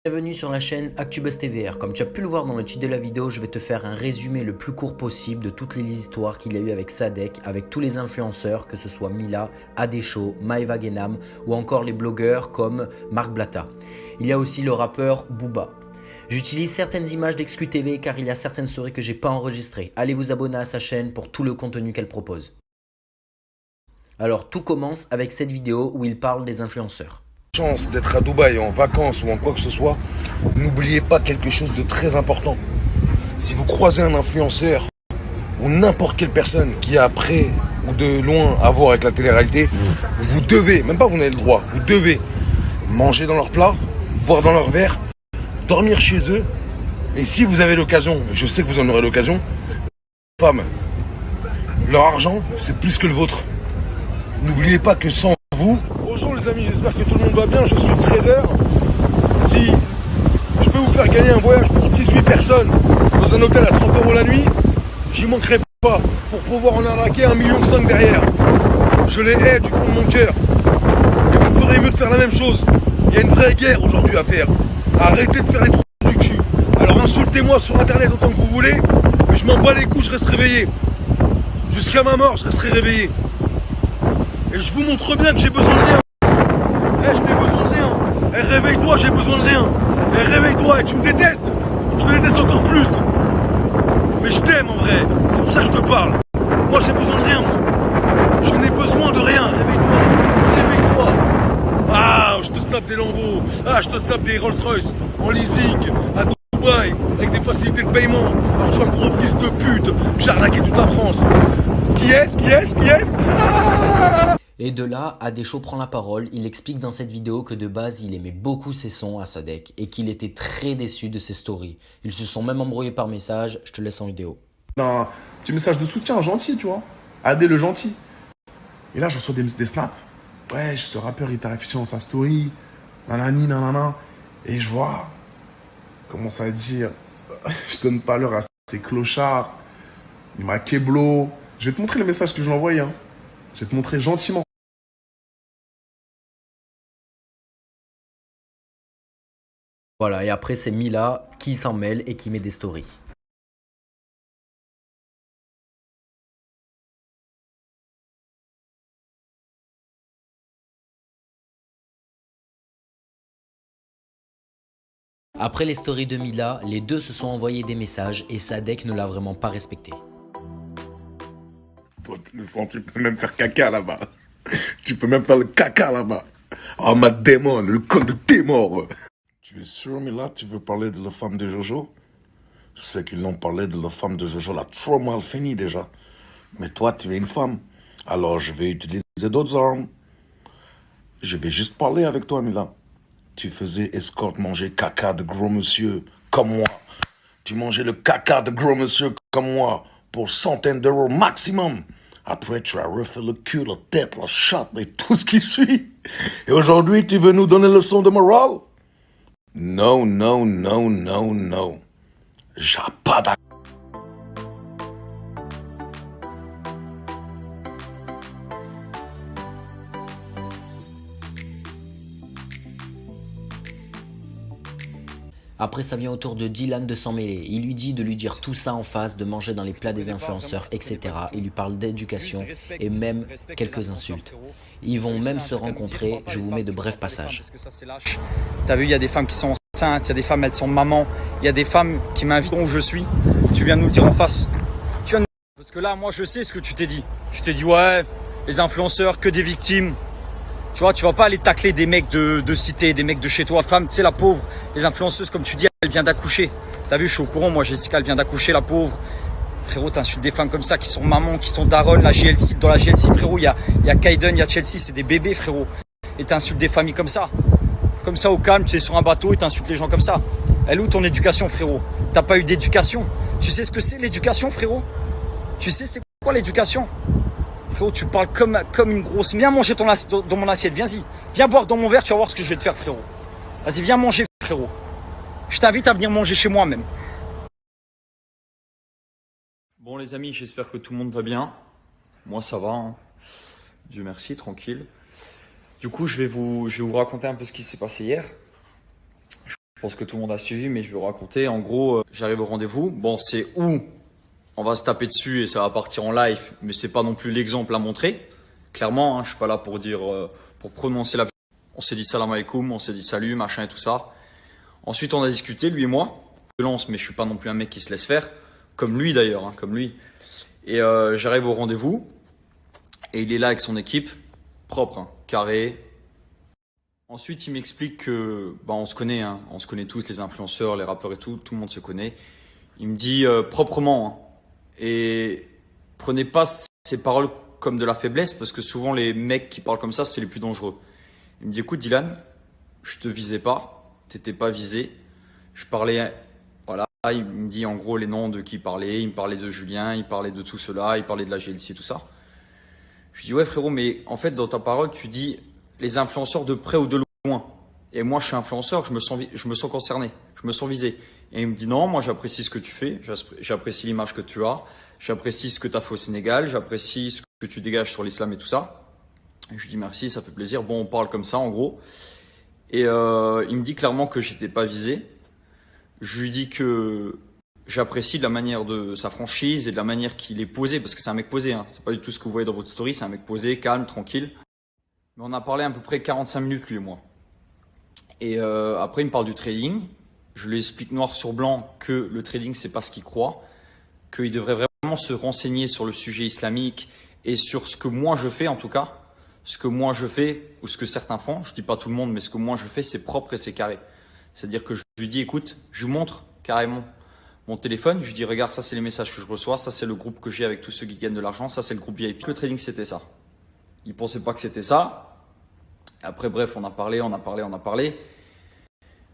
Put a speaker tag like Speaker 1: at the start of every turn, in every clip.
Speaker 1: Bienvenue sur la chaîne ActuBuzz TVR. Comme tu as pu le voir dans le titre de la vidéo, je vais te faire un résumé le plus court possible de toutes les histoires qu'il y a eu avec Sadek, avec tous les influenceurs, que ce soit Mila, Adesho, Maeva Genam ou encore les blogueurs comme Marc Blatta. Il y a aussi le rappeur Booba. J'utilise certaines images d'XQTV car il y a certaines stories que j'ai pas enregistrées. Allez vous abonner à sa chaîne pour tout le contenu qu'elle propose. Alors tout commence avec cette vidéo où il parle des influenceurs.
Speaker 2: Chance d'être à Dubaï en vacances ou en quoi que ce soit, n'oubliez pas quelque chose de très important. Si vous croisez un influenceur ou n'importe quelle personne qui a près ou de loin à voir avec la télé-réalité, vous devez, même pas vous avez le droit, vous devez manger dans leur plat, boire dans leur verre, dormir chez eux. Et si vous avez l'occasion, et je sais que vous en aurez l'occasion, femmes, leur argent, c'est plus que le vôtre. N'oubliez pas que sans vous... Bonjour les amis, j'espère que tout le monde va bien, je suis trader. Si je peux vous faire gagner un voyage pour 18 personnes dans un hôtel à 30 € la nuit, j'y manquerai pas pour pouvoir en arnaquer 1,5 million derrière. Je les hais du fond de mon cœur. Et vous ferez mieux de faire la même chose. Il y a une vraie guerre aujourd'hui à faire. Arrêtez de faire les trous du cul. Alors insultez-moi sur internet autant que vous voulez, mais je m'en bats les couilles, je reste réveillé. Jusqu'à ma mort, je resterai réveillé. Et je vous montre bien que j'ai besoin de rien. Je n'ai besoin de rien. Réveille-toi, j'ai besoin de rien. Réveille-toi, et tu me détestes. Je te déteste encore plus. Mais je t'aime en vrai. C'est pour ça que je te parle. Moi, j'ai besoin de rien, moi. Je n'ai besoin de rien. Réveille-toi. Réveille-toi. Ah, je te snap des Lambeaux. Ah, je te snap des Rolls-Royce en leasing à Dubaï avec des facilités de paiement. Alors, je suis un gros fils de pute. J'ai arnaqué toute la France. Qui est-ce ah.
Speaker 1: Et de là, Adesho prend la parole, il explique dans cette vidéo que de base il aimait beaucoup ses sons à Sadek et qu'il était très déçu de ses stories. Ils se sont même embrouillés par message, je te laisse en vidéo.
Speaker 3: Un petit message de soutien gentil, tu vois. Adé le gentil. Et là, je reçois des snaps. Ouais, ce rappeur, il t'a réfléchi dans sa story. Nanani, nanana. Et je vois, commence à dire, je donne pas l'heure à ces clochards. Il m'a keblo. Je vais te montrer le message que je lui ai envoyé. Hein. Je vais te montrer gentiment.
Speaker 1: Voilà, et après c'est Mila qui s'en mêle et qui met des stories. Après les stories de Mila, les deux se sont envoyés des messages et Sadek ne l'a vraiment pas respecté.
Speaker 3: Toi, le sang, tu peux même faire caca là-bas. Tu peux même faire le caca là-bas. Oh, ma démon, le con de tes morts. Tu es sûr, mais là, tu veux parler de la femme de Jojo? C'est qu'ils l'ont parlé de la femme de Jojo, là, trop mal fini déjà. Mais toi, tu es une femme. Alors, je vais utiliser d'autres armes. Je vais juste parler avec toi, Mila. Tu faisais escorte manger caca de gros monsieur, comme moi. Tu mangeais le caca de gros monsieur, comme moi, pour centaines d'euros maximum. Après, tu as refait le cul, la tête, la chatte et tout ce qui suit. Et aujourd'hui, tu veux nous donner leçon de morale? Non, non, non, non, non. J'ai pas d'accord.
Speaker 1: Après ça vient au tour de Dylan de s'en mêler. Il lui dit de lui dire tout ça en face, de manger dans les plats des influenceurs, etc. Il lui parle d'éducation et même quelques insultes. Ils vont même se rencontrer, je vous mets de brefs passages.
Speaker 4: T'as vu, il y a des femmes qui sont enceintes, il y a des femmes, elles sont mamans, il y a des femmes qui m'invitent où je suis. Tu viens nous le dire en face. Parce que là, moi, je sais ce que tu t'es dit. Tu t'es dit, ouais, les influenceurs, que des victimes. Tu vois, tu vas pas aller tacler des mecs de cité, des mecs de chez toi. Femme, tu sais, la pauvre, les influenceuses, comme tu dis, elle vient d'accoucher. T'as vu, je suis au courant, moi, Jessica, elle vient d'accoucher, la pauvre. Frérot, t'insultes des femmes comme ça qui sont mamans, qui sont daronnes, la GLC. Dans la GLC, frérot, il y a Kaiden, il y a Chelsea, c'est des bébés, frérot. Et t'insultes des familles comme ça. Comme ça, au calme, tu es sur un bateau et t'insultes les gens comme ça. Elle est où ton éducation, frérot? T'as pas eu d'éducation. Tu sais ce que c'est l'éducation, frérot? Tu sais c'est quoi l'éducation? Frérot, tu parles comme une grosse... Viens manger dans mon assiette, viens-y. Viens boire dans mon verre, tu vas voir ce que je vais te faire, frérot. Vas-y, viens manger, frérot. Je t'invite à venir manger chez moi, même. Bon, les amis, j'espère que tout le monde va bien. Moi, ça va, hein. Dieu merci, tranquille. Du coup, je vais vous raconter un peu ce qui s'est passé hier. Je pense que tout le monde a suivi, mais je vais vous raconter. En gros, j'arrive au rendez-vous. Bon, c'est où on va se taper dessus et ça va partir en live, mais c'est pas non plus l'exemple à montrer. Clairement, hein, je suis pas là pour dire, pour prononcer la. On s'est dit salam alaikum, on s'est dit salut, machin et tout ça. Ensuite, on a discuté, lui et moi. Violence, mais je suis pas non plus un mec qui se laisse faire, comme lui d'ailleurs, hein, comme lui. Et j'arrive au rendez-vous et il est là avec son équipe, propre, hein, carré. Ensuite, il m'explique que, bah, on se connaît, hein, on se connaît tous, les influenceurs, les rappeurs et tout le monde se connaît. Il me dit proprement, hein, et prenez pas ces paroles comme de la faiblesse, parce que souvent les mecs qui parlent comme ça, c'est les plus dangereux. Il me dit, écoute Dylan, je te visais pas, t'étais pas visé. Je parlais, voilà, il me dit en gros les noms de qui il parlait. Il me parlait de Julien, il parlait de tout cela, il parlait de la GLC, tout ça. Je lui dis, ouais frérot, mais en fait dans ta parole, tu dis les influenceurs de près ou de loin. Et moi je suis influenceur, je me sens concerné, je me sens visé. Et il me dit non, moi j'apprécie ce que tu fais, j'apprécie l'image que tu as, j'apprécie ce que tu as fait au Sénégal, j'apprécie ce que tu dégages sur l'islam et tout ça. Et je lui dis merci, ça fait plaisir. Bon, on parle comme ça en gros. Et il me dit clairement que j'étais pas visé. Je lui dis que j'apprécie de la manière de sa franchise et de la manière qu'il est posé, parce que c'est un mec posé, hein. C'est pas du tout ce que vous voyez dans votre story, c'est un mec posé, calme, tranquille. Mais on a parlé à peu près 45 minutes lui et moi. Et après il me parle du trading. Je lui explique noir sur blanc que le trading, c'est pas ce qu'il croit, qu'il devrait vraiment se renseigner sur le sujet islamique et sur ce que moi je fais en tout cas. Ce que moi je fais ou ce que certains font, je dis pas tout le monde, mais ce que moi je fais, c'est propre et c'est carré. C'est-à-dire que je lui dis, écoute, je lui montre carrément mon téléphone, je lui dis, regarde, ça c'est les messages que je reçois, ça c'est le groupe que j'ai avec tous ceux qui gagnent de l'argent, ça c'est le groupe VIP. Le trading, c'était ça. Il pensait pas que c'était ça. Après, bref, on a parlé.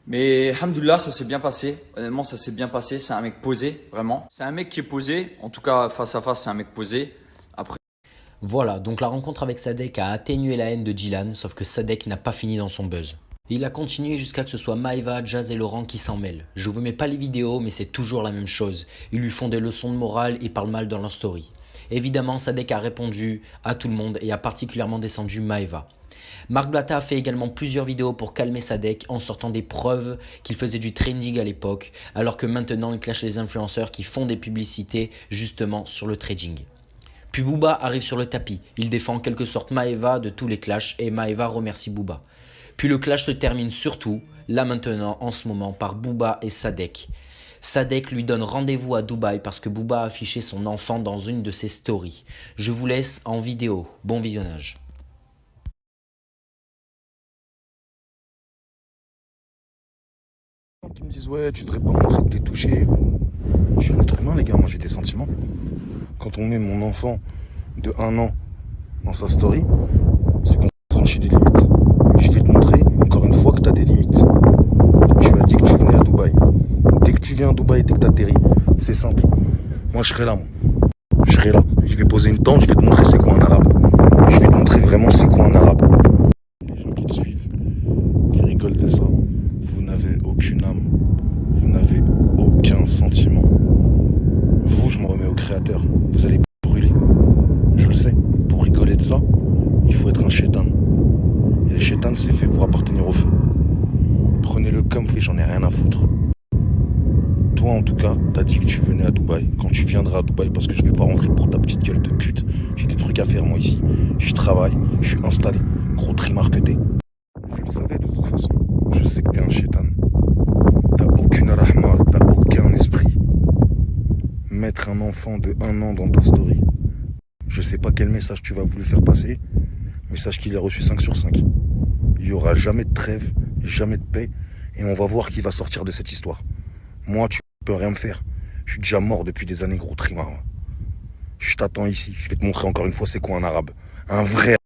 Speaker 4: Mais alhamdoulilah, ça s'est bien passé. Honnêtement, ça s'est bien passé. C'est un mec posé, vraiment. C'est un mec qui est posé. En tout cas, face à face, c'est un mec posé. Après.
Speaker 1: Voilà, donc la rencontre avec Sadek a atténué la haine de Dylan, sauf que Sadek n'a pas fini dans son buzz. Il a continué jusqu'à que ce soit Maeva, Jazz et Laurent qui s'en mêlent. Je vous mets pas les vidéos, mais c'est toujours la même chose. Ils lui font des leçons de morale et parlent mal dans leur story. Évidemment, Sadek a répondu à tout le monde et a particulièrement descendu Maeva. Marc Blatta a fait également plusieurs vidéos pour calmer Sadek en sortant des preuves qu'il faisait du trading à l'époque, alors que maintenant il clash les influenceurs qui font des publicités justement sur le trading. Puis Booba arrive sur le tapis, il défend en quelque sorte Maeva de tous les clashs et Maeva remercie Booba. Puis le clash se termine surtout, là maintenant en ce moment, par Booba et Sadek. Sadek lui donne rendez-vous à Dubaï parce que Booba a affiché son enfant dans une de ses stories. Je vous laisse en vidéo, bon visionnage.
Speaker 2: Qui me disent ouais, tu devrais pas montrer que t'es touché. Je suis un être humain les gars, moi j'ai des sentiments. Quand on met mon enfant de 1 an dans sa story, c'est qu'on franchit des limites. Je vais te montrer encore une fois que t'as des limites. Tu as dit que tu venais à Dubaï. Dès que tu viens à Dubaï, dès que t'atterris, c'est simple. Moi je serai là, moi. Je serai là. Je vais poser une tente, je vais te montrer c'est quoi un arabe. Je vais te montrer vraiment c'est quoi un arabe. Les gens qui te suivent, qui rigolent de ça. Vous n'avez aucune âme, vous n'avez aucun sentiment. Vous, je m'en remets au créateur. Vous allez brûler. Je le sais. Pour rigoler de ça, il faut être un chétan. Et le chétan, c'est fait pour appartenir au feu. Prenez-le comme fait, j'en ai rien à foutre. Toi, en tout cas, t'as dit que tu venais à Dubaï. Quand tu viendras à Dubaï, parce que je vais pas rentrer pour ta petite gueule de pute. J'ai des trucs à faire, moi, ici. Je travaille, je suis installé. Gros trimar que t'es. Je le savais de toute façon. Je sais que t'es un chétan. T'as aucune rahma, t'as aucun esprit. Mettre un enfant de 1 an dans ta story, je sais pas quel message tu vas vouloir faire passer, mais sache qu'il a reçu 5 sur 5. Il y aura jamais de trêve, jamais de paix, et on va voir qui va sortir de cette histoire. Moi, tu peux rien me faire. Je suis déjà mort depuis des années, gros trimar. Je t'attends ici, je vais te montrer encore une fois c'est quoi un arabe. Un vrai